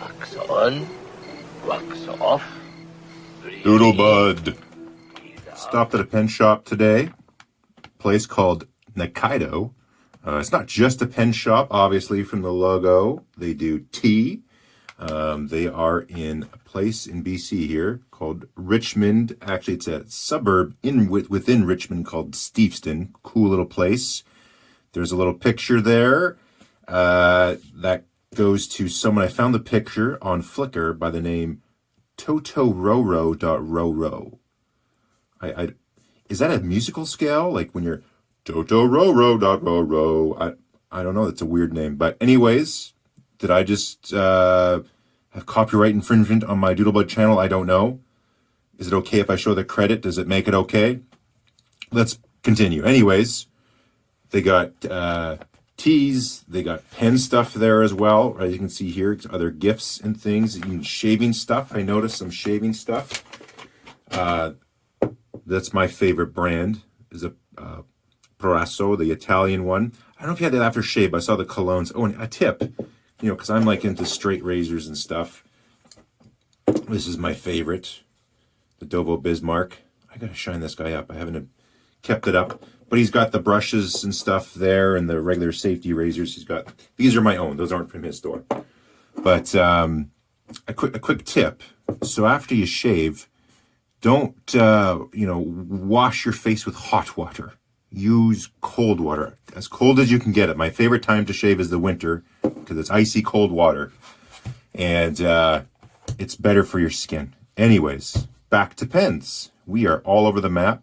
Wax on, wax off. Doodlebud. Stopped at a pen shop today. Place called Nikaido. It's not just a pen shop, obviously, from the logo. They do tea. They are in a place in BC here called Richmond. Actually, it's a suburb within Richmond called Steveston. Cool little place. There's a little picture there that goes to someone. I found the picture on Flickr by the name totororo.roro. Is that a musical scale? Like when you're totororo.roro. I don't know. That's a weird name. But anyways, did I just have copyright infringement on my Doodlebud channel? I don't know. Is it okay if I show the credit? Does it make it okay? Let's continue. Anyways, they got teas. They got pen stuff there as well. As you can see here, other gifts and things. Even shaving stuff. I noticed some shaving stuff. That's my favorite brand. Is a Proraso, the Italian one. I don't know if you had that aftershave, but I saw the colognes. Oh, and a tip, because I'm like into straight razors and stuff. This is my favorite, the Dovo Bismarck. I gotta shine this guy up. I haven't kept it up, but he's got the brushes and stuff there, and the regular safety razors. He's got. These are my own. Those aren't from his store. But a quick tip. So after you shave, don't wash your face with hot water. Use cold water, as cold as you can get it. My favorite time to shave is the winter because it's icy cold water, and it's better for your skin. Anyways, back to pens. We are all over the map.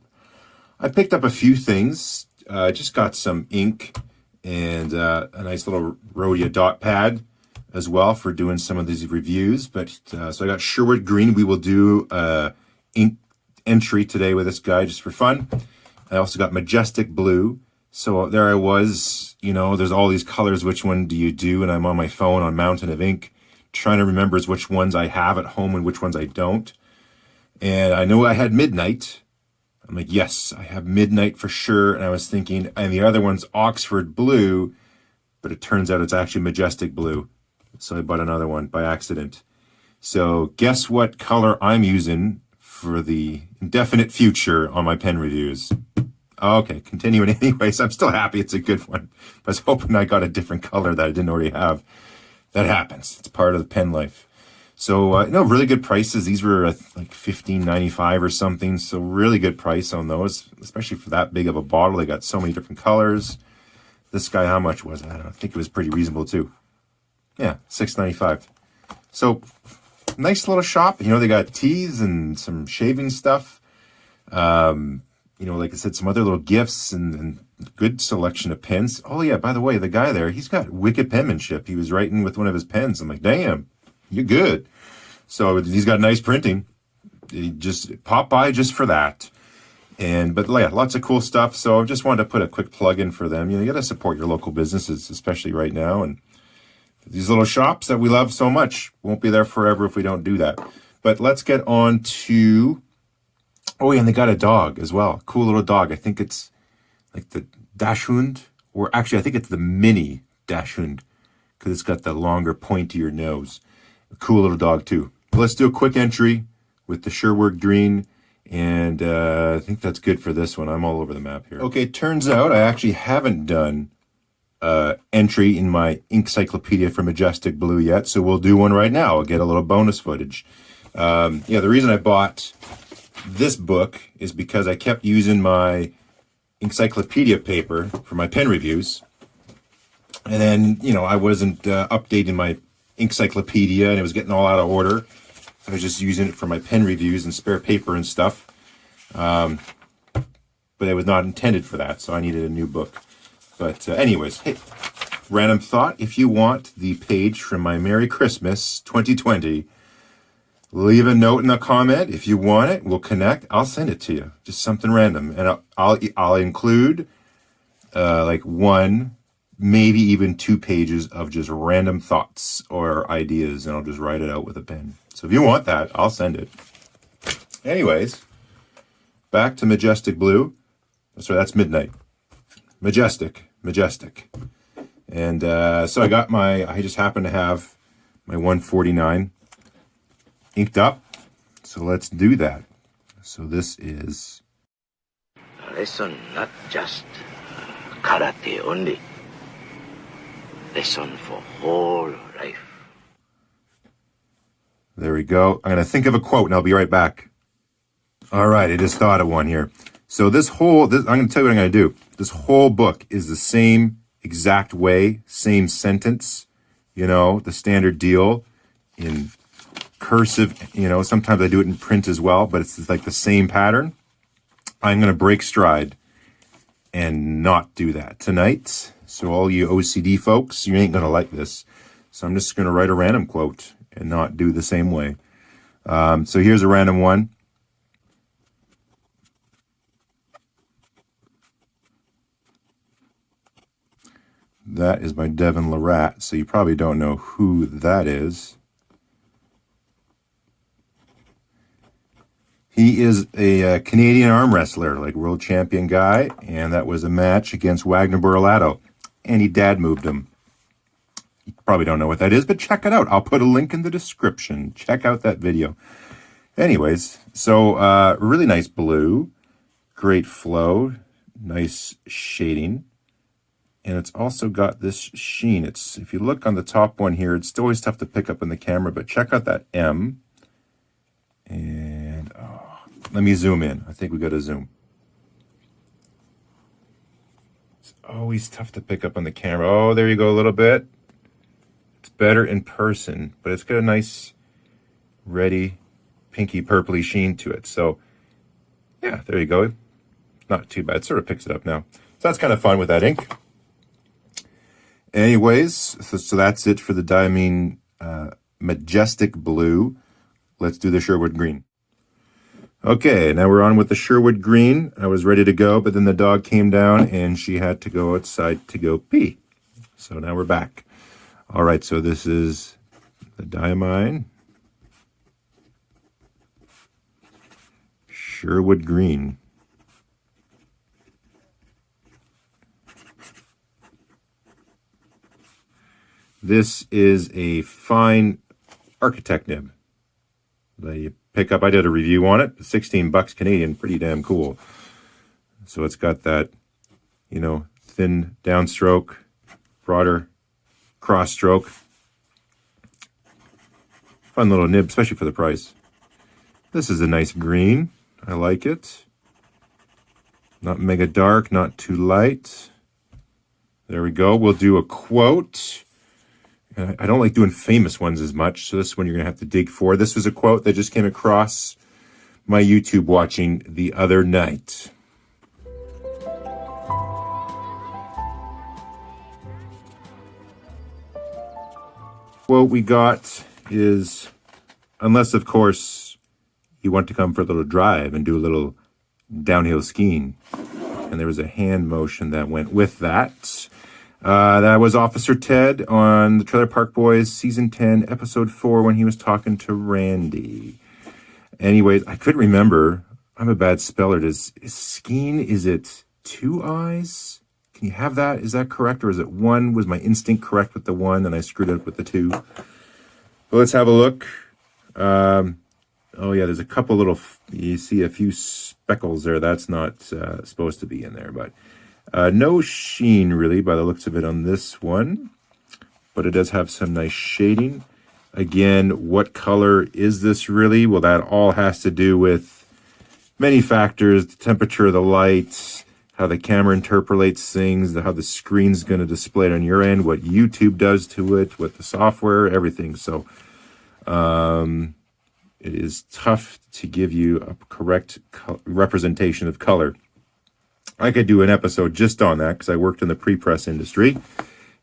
I picked up a few things. I just got some ink and a nice little Rhodia dot pad as well for doing some of these reviews. But so I got Sherwood green. We will do ink entry today with this guy just for fun. I also got Majestic blue. So there I was, there's all these colors. Which one do you do? And I'm on my phone on Mountain of Ink trying to remember which ones I have at home and which ones I don't. And I know I had Midnight. I'm like, yes, I have Midnight for sure. And I was thinking, and the other one's Oxford blue, but it turns out it's actually Majestic blue. So I bought another one by accident. So guess what color I'm using for the indefinite future on my pen reviews. Okay, continuing anyways. I'm still happy it's a good one. I was hoping I got a different color that I didn't already have. That happens. It's part of the pen life. So, really good prices. These were like $15.95 or something. So really good price on those, especially for that big of a bottle. They got so many different colors. This guy, how much was it? I think it was pretty reasonable too. Yeah, $6.95. So nice little shop. They got teas and some shaving stuff. Like I said, some other little gifts and good selection of pens. Oh yeah, by the way, the guy there, he's got wicked penmanship. He was writing with one of his pens. I'm like, damn, you're good. So he's got nice printing. He just pop by just for that. But yeah, lots of cool stuff. So I just wanted to put a quick plug in for them. You got to support your local businesses, especially right now. And these little shops that we love so much won't be there forever if we don't do that. But let's get on to, oh yeah, and they got a dog as well. Cool little dog. I think it's like the Dachshund, or actually I think it's the mini Dachshund because it's got the longer, pointier nose. A cool little dog too. But let's do a quick entry with the Sherwood green, and I think that's good for this one. I'm all over the map here. Okay, turns out I actually haven't done entry in my encyclopedia for Majestic blue yet, so we'll do one right now. I'll get a little bonus footage. The reason I bought this book is because I kept using my encyclopedia paper for my pen reviews, and then I wasn't updating my encyclopedia, and it was getting all out of order. I was just using it for my pen reviews and spare paper and stuff, but it was not intended for that, so I needed a new book. But anyways, hey, random thought. If you want the page from my Merry Christmas 2020, leave a note in the comment. If you want it, we'll connect. I'll send it to you. Just something random. And I'll include like one, maybe even 2 pages of just random thoughts or ideas, and I'll just write it out with a pen. So if you want that, I'll send it. Anyways, back to Majestic blue. Sorry, that's Midnight. Majestic. And so I just happen to have my 149 inked up. So let's do that. So this is A lesson not just karate only. Lesson for whole life. There we go. I'm going to think of a quote and I'll be right back. All right, I just thought of one here. So I'm going to tell you what I'm going to do. This whole book is the same exact way, same sentence, the standard deal in cursive, sometimes I do it in print as well, but it's like the same pattern. I'm going to break stride and not do that tonight. So all you OCD folks, you ain't going to like this. So I'm just going to write a random quote and not do the same way. So here's a random one. That is by Devin Larat, so you probably don't know who that is. He is a Canadian arm wrestler, like world champion guy, and that was a match against Wagner Borrelato, and he dad moved him. You probably don't know what that is, but check it out. I'll put a link in the description. Check out that video. Anyways, so really nice blue, great flow, nice shading. And it's also got this sheen. If you look on the top one here, it's always tough to pick up in the camera, but check out that M. And let me zoom in. I think we got to zoom. It's always tough to pick up on the camera. Oh, there you go a little bit. It's better in person, but it's got a nice reddy, pinky, purpley sheen to it. So yeah, there you go. Not too bad. It sort of picks it up now. So that's kind of fun with that ink. Anyways, so that's it for the Diamine Majestic Blue. Let's do the Sherwood Green. Okay, now we're on with the Sherwood Green. I was ready to go, but then the dog came down and she had to go outside to go pee. So now we're back. All right, so this is the Diamine Sherwood Green. This is a fine architect nib that you pick up. I did a review on it. $16 Canadian, pretty damn cool. So it's got that, thin downstroke, broader cross stroke. Fun little nib, especially for the price. This is a nice green. I like it. Not mega dark, not too light. There we go. We'll do a quote. I don't like doing famous ones as much, so this one you're going to have to dig for. This was a quote that just came across my YouTube watching the other night. Quote we got is, unless, of course, you want to come for a little drive and do a little downhill skiing. And there was a hand motion that went with that. That was Officer Ted on the Trailer Park Boys Season 10, Episode 4, when he was talking to Randy. Anyways, I couldn't remember. I'm a bad speller. Is skiing, is it 2 eyes? Can you have that? Is that correct? Or is it 1? Was my instinct correct with the 1 and I screwed it up with the 2? But let's have a look. Oh yeah, there's a couple little, you see a few speckles there. That's not supposed to be in there, but no sheen really by the looks of it on this one, but it does have some nice shading. Again, what color is this really? Well, that all has to do with many factors: the temperature of the light, how the camera interpolates things, how the screen's going to display it on your end, what YouTube does to it, what the software, everything. So it is tough to give you a correct representation of color. I could do an episode just on that because I worked in the pre-press industry,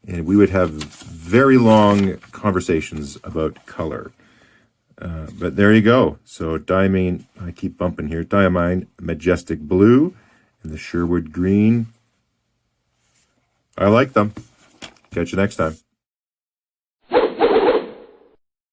and we would have very long conversations about color. But there you go. So Diamine, I keep bumping here, Diamine Majestic Blue and the Sherwood Green. I like them. Catch you next time.